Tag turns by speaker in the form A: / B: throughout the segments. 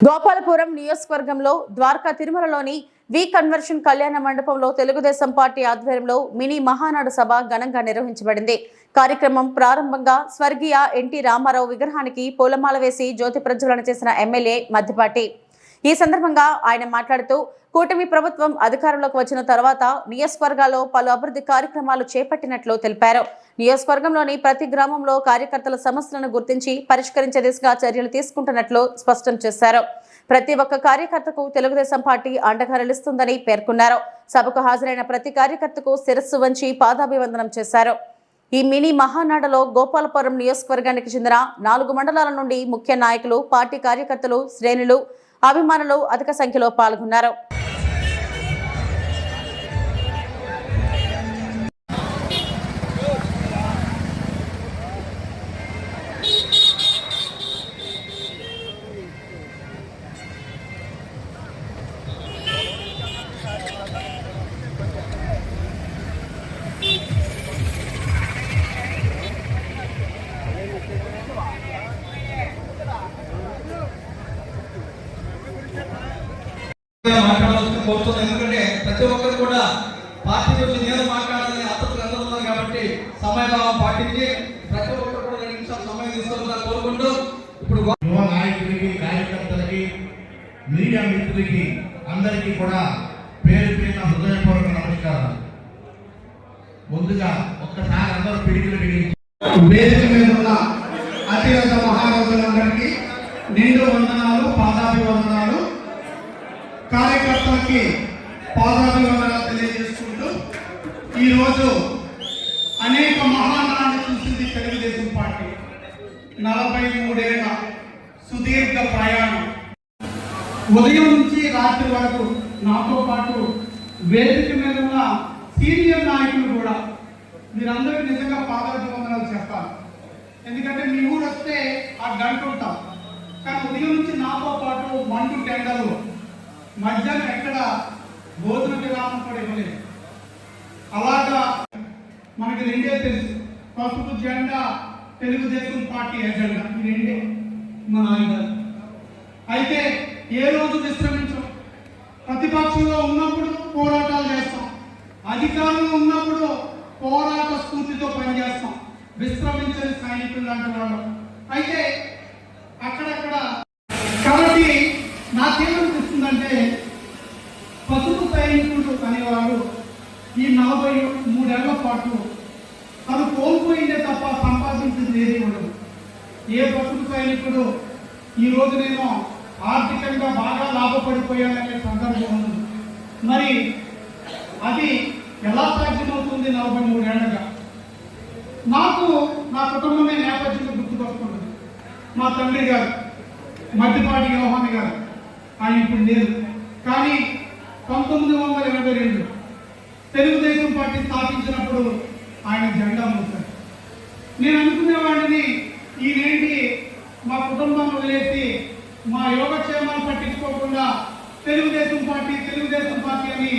A: గోపాలపురం నియోజకవర్గంలో ద్వారకా తిరుమలలోని వి కన్వర్షన్ కళ్యాణ మండపంలో తెలుగుదేశం పార్టీ ఆధ్వర్యంలో మినీ మహానాడు సభ ఘనంగా నిర్వహించబడింది. కార్యక్రమం ప్రారంభంగా స్వర్గీయ ఎన్టీ రామారావు విగ్రహానికి పూలమాల వేసి జ్యోతి ప్రజ్వలన చేసిన ఎమ్మెల్యే మద్దిపాటి. ఈ సందర్భంగా ఆయన మాట్లాడుతూ కూటమి ప్రభుత్వం అధికారంలోకి వచ్చిన తర్వాత నియోజకవర్గాల్లో పలు అభివృద్ధి కార్యక్రమాలు చేపట్టినట్లు తెలిపారు. నియోజకవర్గంలోని ప్రతి గ్రామంలో కార్యకర్తల సమస్యలను గుర్తించి పరిష్కరించే దిశగా చర్యలు తీసుకుంటున్నట్లు స్పష్టం చేశారు. ప్రతి ఒక్క కార్యకర్తకు తెలుగుదేశం పార్టీ అండగా నిలుస్తుందని పేర్కొన్నారు. సభకు హాజరైన ప్రతి కార్యకర్తకు శిరస్సు వంచి పాదాభివందనం చేశారు. ఈ మినీ మహానాడులో గోపాలపురం నియోజకవర్గానికి చెందిన 4 మండలాల నుండి ముఖ్య నాయకులు, పార్టీ కార్యకర్తలు, శ్రేణులు, అభిమానులు అధిక సంఖ్యలో పాల్గొన్నారు.
B: మాట్లాడాల్సిన కోరుతున్నాను. ఎందుకంటే ప్రతి ఒక్కరు కూడా పార్టీ గురించి నేను మాట్లాడాలని ఆసక్తులు అందరూ ఉన్నారు కాబట్టి సమయభావం పాటించి ప్రతి ఒక్కరు కూడా 2 నిమిషాలు సమయం తీసుకోవాలని కోరుకుంటూ ఇప్పుడు
C: యువ నాయకులకి, కార్యకర్తలకి, మీడియా మిత్రులకి అందరికీ కూడా పేరు పేరున హృదయపూర్వక నమస్కారాలు. ముందుగా ఒక్కసారి అందరూ పిడికిలు బిగించి వేదిక మీద ఉన్న అతిరథ మహారాజులందరికీ నిండు వందనాలు, పాదాభివందనాలు. కార్యకర్తలకి పాదాభివందనాలు తెలియజేసుకుంటూ ఈరోజు అనేక మహానాన్ని చూసింది తెలుగుదేశం పార్టీ. 43 ఏళ్ల సుదీర్ఘ ప్రయాణం. ఉదయం నుంచి రాత్రి వరకు నాతో పాటు వేదిక మీద ఉన్న సీనియర్ నాయకులు కూడా మీరందరికీ నిజంగా పాదాభివందనాలు చెప్పాలి. ఎందుకంటే మీ ఊరు వస్తే ఆ గంట ఉంటాం, కానీ ఉదయం నుంచి నాతో పాటు మండు టెండర్లు, మధ్యాహ్నం ఎక్కడ భోజన విరామం కూడా ఇవ్వలేదు. అలాగా మనకి రెండే తెలుసు, పసుపు జెండా, తెలుగుదేశం పార్టీ ఎజెండా, ఈ రెండే మన ఆయుధాలు. అయితే ఏ రోజు విశ్రమించం. ప్రతిపక్షంలో ఉన్నప్పుడు పోరాటాలు చేస్తాం, అధికారంలో ఉన్నప్పుడు పోరాట స్ఫూర్తితో పనిచేస్తాం. విశ్రమించని సైనికులు లాంటి వాళ్ళు. అయితే అక్కడక్కడ కాబట్టి నాకేమనిపిస్తుందంటే, పసుపు సైనికుడు అనేవాడు ఈ 43 ఏళ్ల పాటు తను కోల్పోయిందే తప్ప సంపాదించింది ఏది ఉండదు. ఏ పసుపు సైనికుడు ఈ రోజునేమో ఆర్థికంగా బాగా లాభపడిపోయాడనే సందర్భం ఉంది. మరి అది ఎలా సాధ్యమవుతుంది? 43 ఏళ్ళగా నాకు నా కుటుంబమే నేపథ్యంలో గుర్తుకొస్తుంది. మా తండ్రి గారు మద్దిపాటి యోహాన్ గారు, ఆయన ఇప్పుడు లేదు. కానీ 1982 తెలుగుదేశం పార్టీ స్థాపించినప్పుడు ఆయన జెండా మోశారు. నేను అనుకునేవాడిని, ఈయనేంటి మా కుటుంబాన్ని వదిలేసి మా యోగక్షేమాలు పట్టించుకోకుండా తెలుగుదేశం పార్టీ అని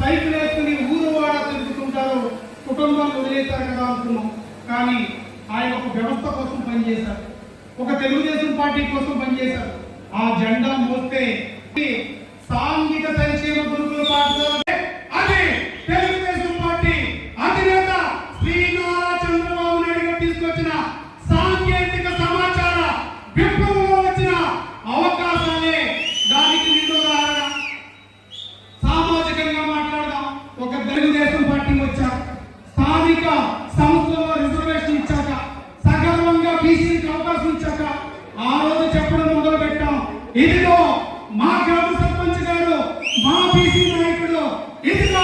C: సైకిల్ వేసుకుని ఊరు వాడ తిరుగుతుంటారు, కుటుంబాన్ని వదిలేశారు కదా అనుకున్నాం. కానీ ఆయన ఒక వ్యవస్థ కోసం పనిచేశారు, ఒక తెలుగుదేశం పార్టీ కోసం పనిచేశారు. ఆ జెండా మోస్తే సాంఘిక సంక్షేమ గురుకుల పాఠశాల అది తెలుగుదేశం పార్టీ అధినేత శ్రీ నారా చంద్రబాబు నాయుడు గారు తీసుకొచ్చిన సాంకేతిక సమాచార విప్లవంలో వచ్చిన అవకాశాలే దానికి నిండుదారణ. సామాజికంగా మాట్లాడదాం. ఒక తెలుగుదేశం పార్టీ వచ్చాక, స్థానిక సంస్థలో రిజర్వేషన్ ఇచ్చాక, సగర్వంగా బీసీకి అవకాశం ఇచ్చాక ఆ రోజు చెప్పడం మొదలు పెట్టాం, ఇదిగో మా గ్రామ సర్పంచ్ గారు, మా బీసీ నాయకుడు, ఇదిగో